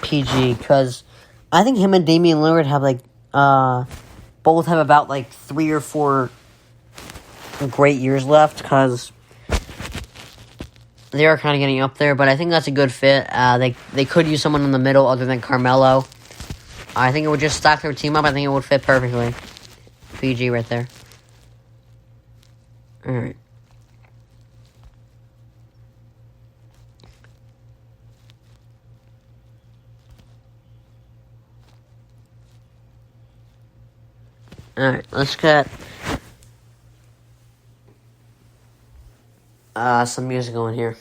PG, because I think him and Damian Lillard have, both have about, 3 or 4 great years left, because they are kind of getting up there, but I think that's a good fit. They could use someone in the middle other than Carmelo. I think it would just stack their team up. I think it would fit perfectly. PG right there. Alright. Alright, let's get some music going here.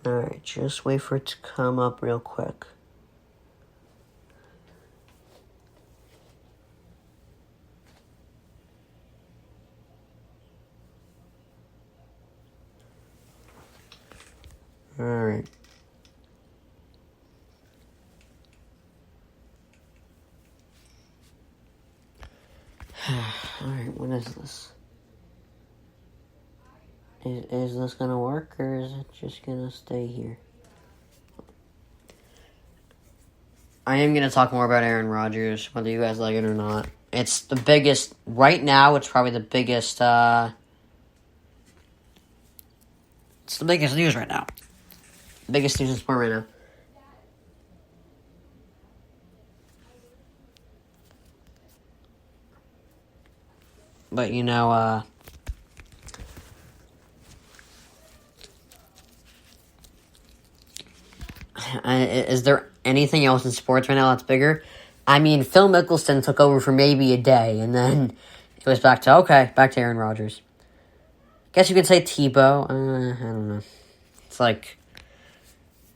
Alright, just wait for it to come up real quick. Alright. Alright, what is this? Is this gonna work, or is it just gonna stay here? I am gonna talk more about Aaron Rodgers, whether you guys like it or not. It's the biggest, right now, it's probably the biggest, it's the biggest news right now. Biggest news in sport right now. But, is there anything else in sports right now that's bigger? I mean, Phil Mickelson took over for maybe a day, and then it was back to Aaron Rodgers. Guess you could say Tebow. I don't know. It's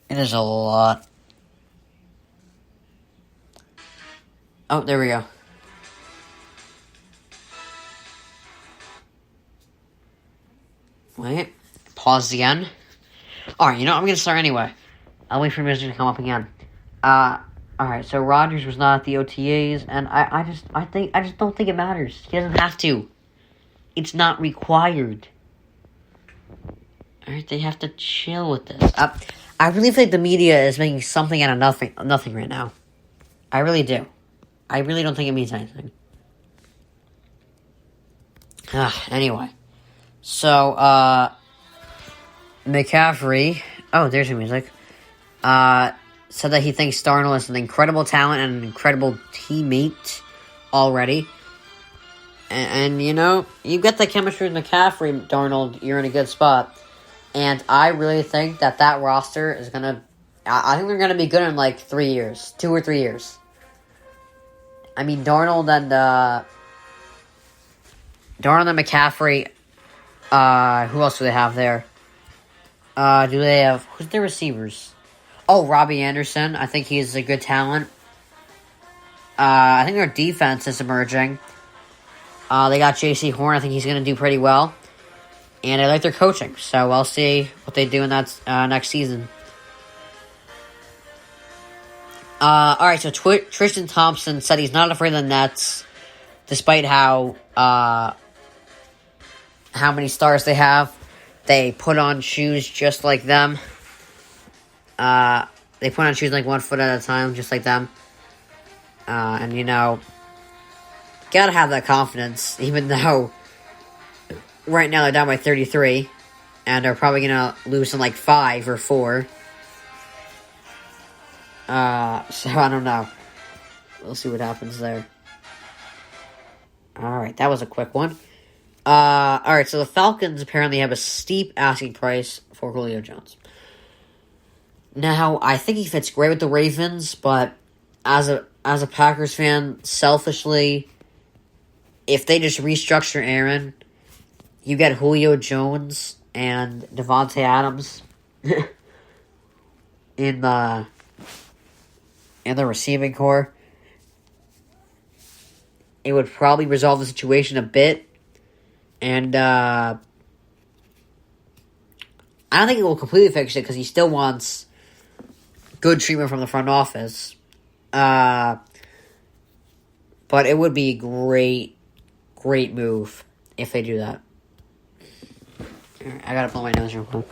it is a lot. Oh, there we go. Wait. Pause again. Alright, I'm going to start anyway. I'll wait for music to come up again. Alright, so Rodgers was not at the OTAs, and I just don't think it matters. He doesn't have to. It's not required. Alright, they have to chill with this. I really think the media is making something out of nothing right now. I really do. I really don't think it means anything. Anyway. So, McCaffrey, there's your music, said that he thinks Darnold is an incredible talent and an incredible teammate already. And you get the chemistry with McCaffrey, Darnold, you're in a good spot. And I really think that roster is I think they're going to be good in 3 years, 2 or 3 years. I mean, Darnold and McCaffrey. Who else do they have there? Who's their receivers? Oh, Robbie Anderson. I think he's a good talent. I think their defense is emerging. They got J.C. Horn. I think he's going to do pretty well. And I like their coaching. So I'll see what they do in that next season. Alright, so Tristan Thompson said he's not afraid of the Nets, despite how many stars they have. They put on shoes just like them. They put on shoes 1 foot at a time, just like them. And gotta have that confidence, even though right now they're down by 33, and they're probably gonna lose in 5 or 4. So I don't know. We'll see what happens there. Alright, that was a quick one. Alright, so the Falcons apparently have a steep asking price for Julio Jones. Now, I think he fits great with the Ravens, but as a Packers fan, selfishly, if they just restructure Aaron, you get Julio Jones and Devontae Adams in the receiving core, it would probably resolve the situation a bit. And I don't think it will completely fix it because he still wants good treatment from the front office. But it would be a great move if they do that. Alright, I gotta blow my nose real quick.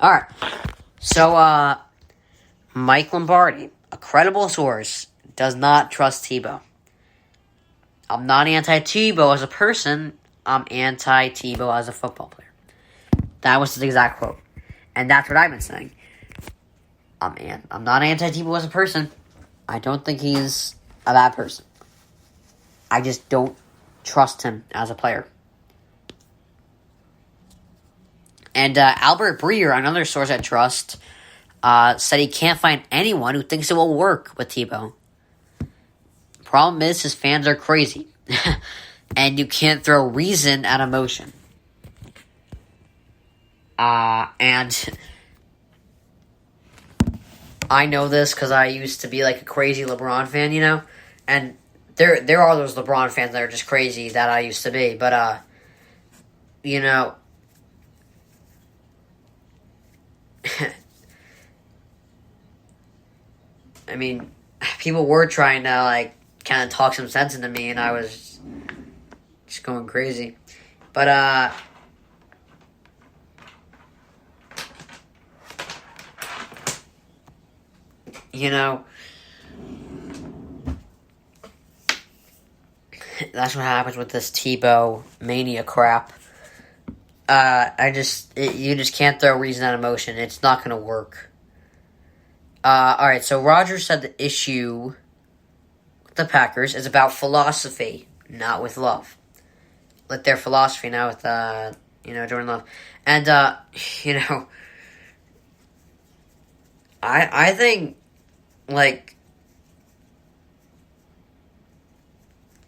Alright. So, Mike Lombardi, a credible source, does not trust Tebow. I'm not anti-Tebow as a person. I'm anti-Tebow as a football player. That was his exact quote. And that's what I've been saying. I'm not anti-Tebow as a person. I don't think he's a bad person. I just don't trust him as a player. And Albert Breer, another source I trust, said he can't find anyone who thinks it will work with Tebow. Problem is, his fans are crazy. And you can't throw reason at emotion. And I know this because I used to be like a crazy LeBron fan, you know? And there are those LeBron fans that are just crazy that I used to be. But, you know... I mean, people were trying to, like, kind of talk some sense into me, and I was just going crazy. But, you know, that's what happens with this Tebow mania crap. You just can't throw reason at emotion. It's not going to work. Alright, so Rodgers said the issue with the Packers is about philosophy, not with love. Like their philosophy now with, Jordan Love. And, I think, like,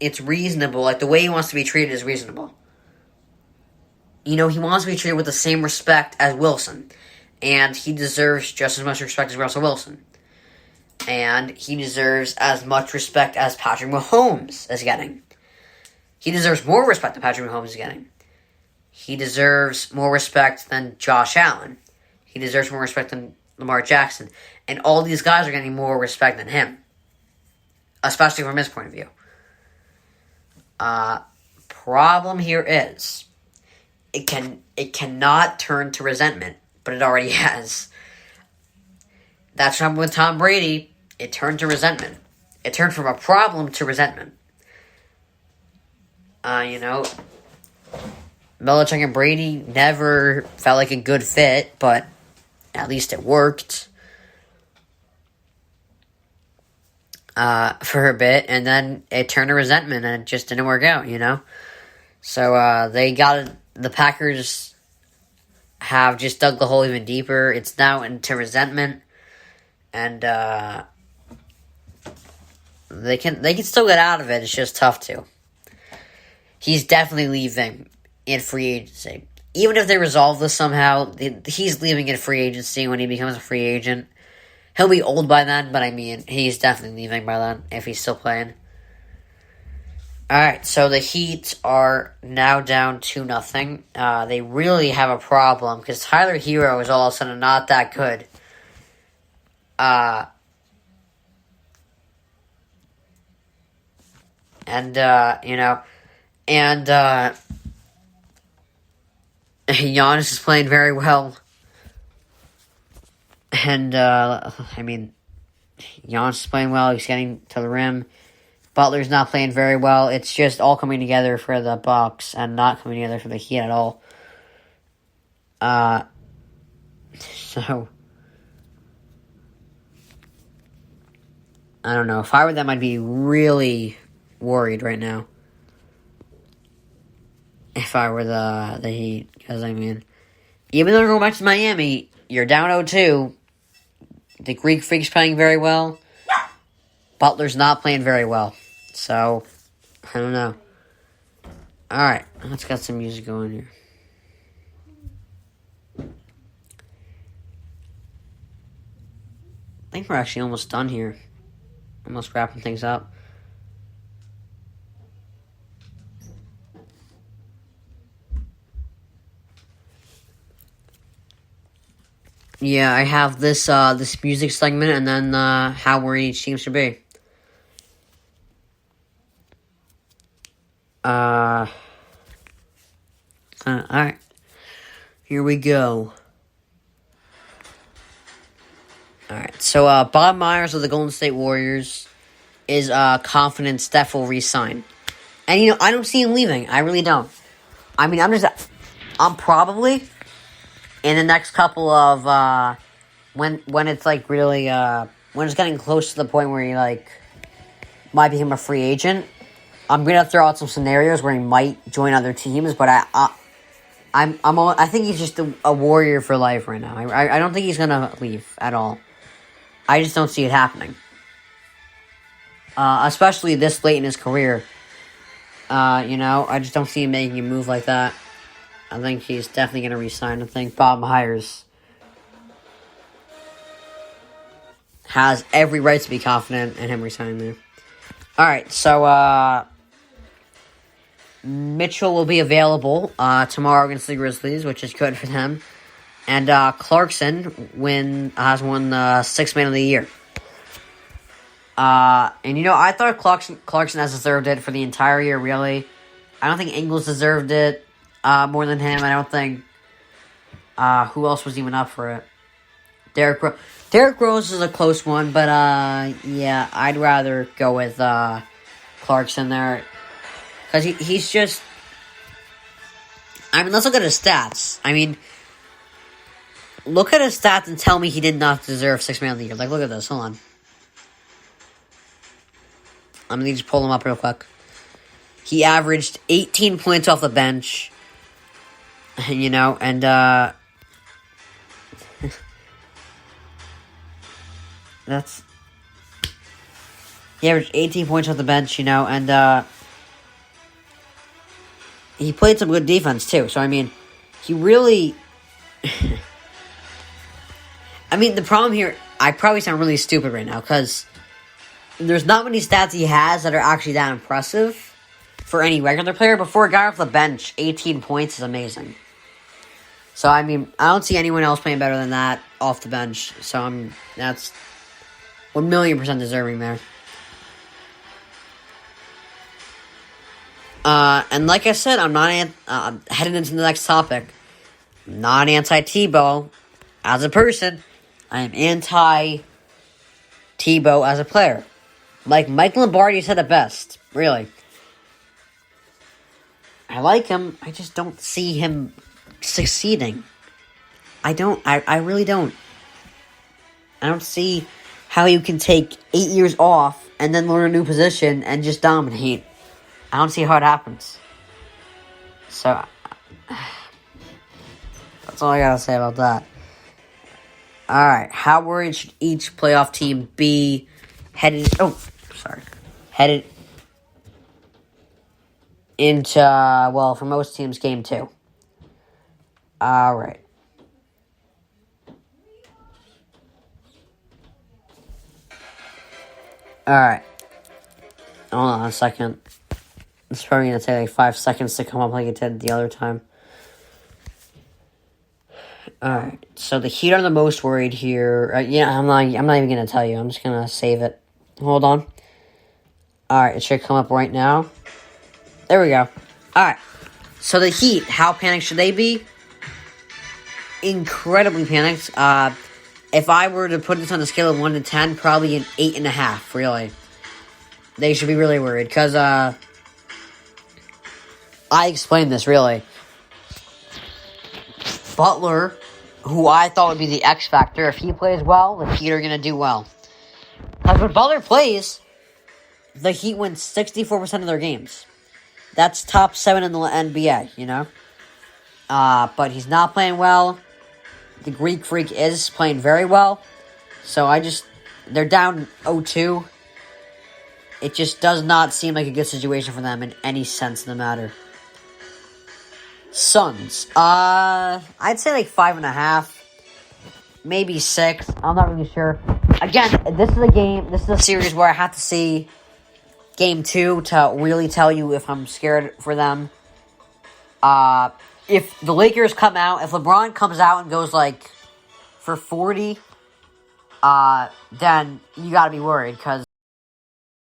it's reasonable. Like, the way he wants to be treated is reasonable. You know, he wants to be treated with the same respect as Wilson. And he deserves just as much respect as Russell Wilson. And he deserves as much respect as Patrick Mahomes is getting. He deserves more respect than Patrick Mahomes is getting. He deserves more respect than Josh Allen. He deserves more respect than Lamar Jackson. And all these guys are getting more respect than him. Especially from his point of view. Problem here is, it cannot turn to resentment. But it already has. That's what happened with Tom Brady. It turned to resentment. It turned from a problem to resentment. Belichick and Brady never felt like a good fit, but at least it worked. For a bit, and then it turned to resentment, and it just didn't work out, you know? So, the Packers have just dug the hole even deeper. It's now into resentment, and they can still get out of it. It's just tough to. He's definitely leaving in free agency. Even if they resolve this somehow, he's leaving in free agency when he becomes a free agent. He'll be old by then, but I mean, he's definitely leaving by then if he's still playing. Alright, so the Heat are now down 2-0. They really have a problem because Tyler Hero is all of a sudden not that good. Giannis is playing very well. And, Giannis is playing well. He's getting to the rim. Butler's not playing very well. It's just all coming together for the Bucks and not coming together for the Heat at all. So, I don't know. If I were them, I'd be really worried right now. If I were the Heat. Because, even though you're going back to Miami, you're down 0-2. The Greek Freak's playing very well. Butler's not playing very well. So, I don't know. Alright, let's get some music going here. I think we're actually almost done here. Almost wrapping things up. Yeah, I have this music segment and then how worried each team should be. Alright. Here we go. Alright, so Bob Myers of the Golden State Warriors is confident Steph will re-sign. And, I don't see him leaving. I really don't. I mean, I'm probably, in the next couple of, when it's, really, when it's getting close to the point where he, might become a free agent, I'm going to throw out some scenarios where he might join other teams, but I think he's just a Warrior for life right now. I don't think he's going to leave at all. I just don't see it happening. Especially this late in his career. I just don't see him making a move like that. I think he's definitely going to resign. I think Bob Myers has every right to be confident in him resigning there. Alright, so, Mitchell will be available tomorrow against the Grizzlies, which is good for them. And Clarkson has won the Sixth Man of the Year. And I thought Clarkson has deserved it for the entire year, really. I don't think Ingles deserved it more than him. I don't think who else was even up for it. Derrick Rose is a close one, but yeah, I'd rather go with Clarkson there. Because he's just... I mean, let's look at his stats. I mean, look at his stats and tell me he did not deserve Sixth Man of the Year. Look at this. Hold on. I'm going to just pull him up real quick. He averaged 18 points off the bench. And, that's... He averaged 18 points off the bench, and, he played some good defense, too. So, I mean, he really... I mean, the problem here... I probably sound really stupid right now, because there's not many stats he has that are actually that impressive for any regular player, but for a guy off the bench, 18 points is amazing. So, I mean, I don't see anyone else playing better than that off the bench. So, that's 1,000,000% deserving there. And like I said, I'm not heading into the next topic. I'm not anti-Tebow as a person. I am anti-Tebow as a player. Like Mike Lombardi said it best, really. I like him, I just don't see him succeeding. I really don't. I don't see how you can take 8 years off and then learn a new position and just dominate. I don't see how it happens. So, that's all I gotta say about that. Alright, how worried should each playoff team be headed into, well, for most teams, Game 2. Alright. Alright. Hold on a second. It's probably going to take 5 seconds to come up like it did the other time. Alright, so the Heat are the most worried here. I'm not even going to tell you. I'm just going to save it. Hold on. Alright, it should come up right now. There we go. Alright, so the Heat, how panicked should they be? Incredibly panicked. If I were to put this on a scale of 1 to 10, probably an 8.5, really. They should be really worried, because, I explained this, really. Butler, who I thought would be the X factor, if he plays well, the Heat are going to do well. Because when Butler plays, the Heat win 64% of their games. That's top 7 in the NBA, But he's not playing well. The Greek Freak is playing very well. So they're down 0-2. It just does not seem like a good situation for them in any sense of the matter. Suns. I'd say 5.5. Maybe 6. I'm not really sure. Again, this is a series where I have to see Game 2 to really tell you if I'm scared for them. If the Lakers come out, if LeBron comes out and goes for 40, then you gotta be worried, because